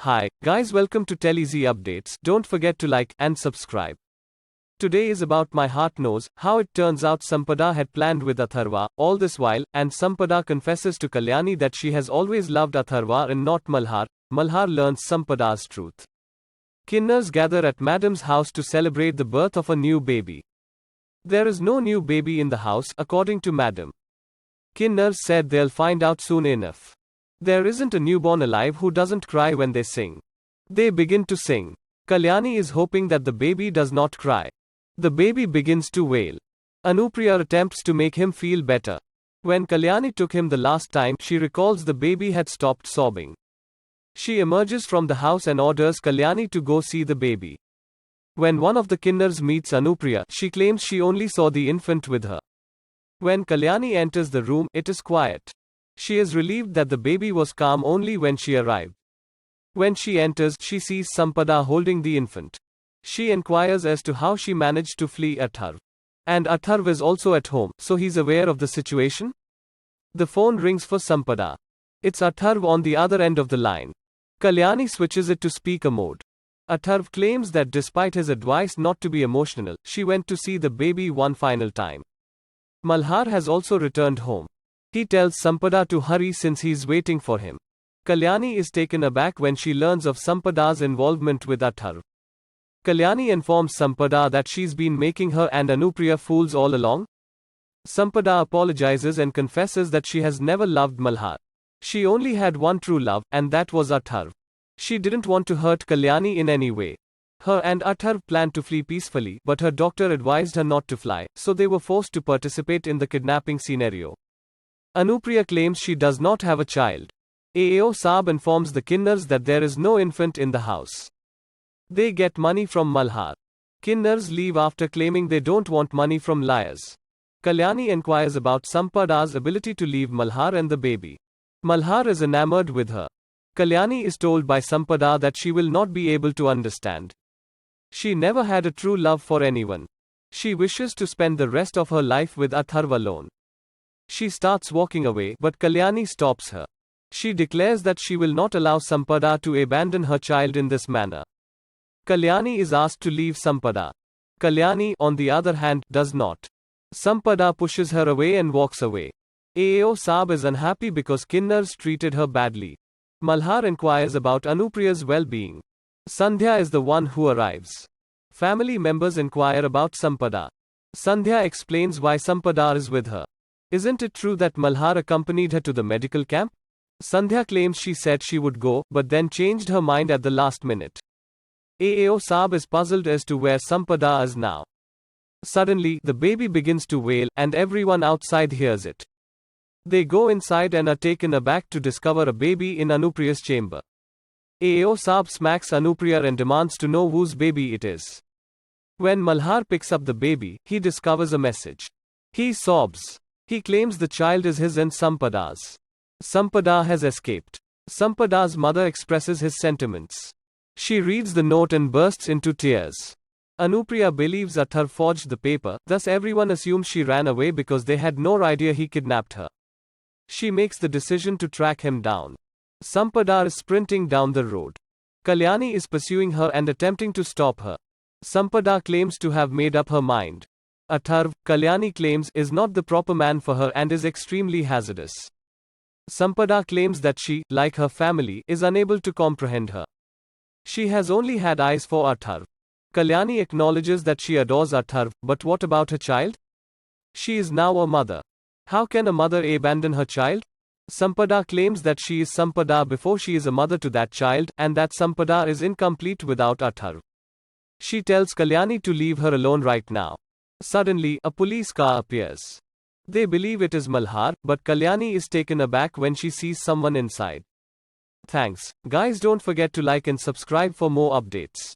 Hi, guys, welcome to TeleZ Updates. Don't forget to like and subscribe. Today is about My Heart Knows how it turns out Sampada had planned with Atharva all this while, and Sampada confesses to Kalyani that she has always loved Atharva and not Malhar. Malhar learns Sampada's truth. Kinnars gather at Madam's house to celebrate the birth of a new baby. There is no new baby in the house, according to Madam. Kinnars said they'll find out soon enough. There isn't a newborn alive who doesn't cry when they sing. They begin to sing. Kalyani is hoping that the baby does not cry. The baby begins to wail. Anupriya attempts to make him feel better. When Kalyani took him the last time, she recalls the baby had stopped sobbing. She emerges from the house and orders Kalyani to go see the baby. When one of the Kinnars meets Anupriya, she claims she only saw the infant with her. When Kalyani enters the room, it is quiet. She is relieved that the baby was calm only when she arrived. When she enters, she sees Sampada holding the infant. She inquires as to how she managed to flee Atharv. And Atharv is also at home, so he's aware of the situation? The phone rings for Sampada. It's Atharv on the other end of the line. Kalyani switches it to speaker mode. Atharv claims that despite his advice not to be emotional, she went to see the baby one final time. Malhar has also returned home. He tells Sampada to hurry since he's waiting for him. Kalyani is taken aback when she learns of Sampada's involvement with Atharv. Kalyani informs Sampada that she's been making her and Anupriya fools all along. Sampada apologizes and confesses that she has never loved Malhar. She only had one true love, and that was Atharv. She didn't want to hurt Kalyani in any way. Her and Atharv planned to flee peacefully, but her doctor advised her not to fly, so they were forced to participate in the kidnapping scenario. Anupriya claims she does not have a child. AO Saab informs the Kinnars that there is no infant in the house. They get money from Malhar. Kinnars leave after claiming they don't want money from liars. Kalyani inquires about Sampada's ability to leave Malhar and the baby. Malhar is enamored with her. Kalyani is told by Sampada that she will not be able to understand. She never had a true love for anyone. She wishes to spend the rest of her life with Atharv alone. She starts walking away, but Kalyani stops her. She declares that she will not allow Sampada to abandon her child in this manner. Kalyani is asked to leave Sampada. Kalyani, on the other hand, does not. Sampada pushes her away and walks away. AO Saab is unhappy because Kinnars treated her badly. Malhar inquires about Anupriya's well-being. Sandhya is the one who arrives. Family members inquire about Sampada. Sandhya explains why Sampada is with her. Isn't it true that Malhar accompanied her to the medical camp? Sandhya claims she said she would go, but then changed her mind at the last minute. AO Saab is puzzled as to where Sampada is now. Suddenly, the baby begins to wail, and everyone outside hears it. They go inside and are taken aback to discover a baby in Anupriya's chamber. AO Saab smacks Anupriya and demands to know whose baby it is. When Malhar picks up the baby, he discovers a message. He sobs. He claims the child is his and Sampada's. Sampada has escaped. Sampada's mother expresses his sentiments. She reads the note and bursts into tears. Anupriya believes Atharv forged the paper, thus everyone assumes she ran away because they had no idea he kidnapped her. She makes the decision to track him down. Sampada is sprinting down the road. Kalyani is pursuing her and attempting to stop her. Sampada claims to have made up her mind. Atharv, Kalyani claims, is not the proper man for her and is extremely hazardous. Sampada claims that she, like her family, is unable to comprehend her. She has only had eyes for Atharv. Kalyani acknowledges that she adores Atharv, but what about her child? She is now a mother. How can a mother abandon her child? Sampada claims that she is Sampada before she is a mother to that child, and that Sampada is incomplete without Atharv. She tells Kalyani to leave her alone right now. Suddenly, a police car appears. They believe it is Malhar, but Kalyani is taken aback when she sees someone inside. Thanks. Guys, don't forget to like and subscribe for more updates.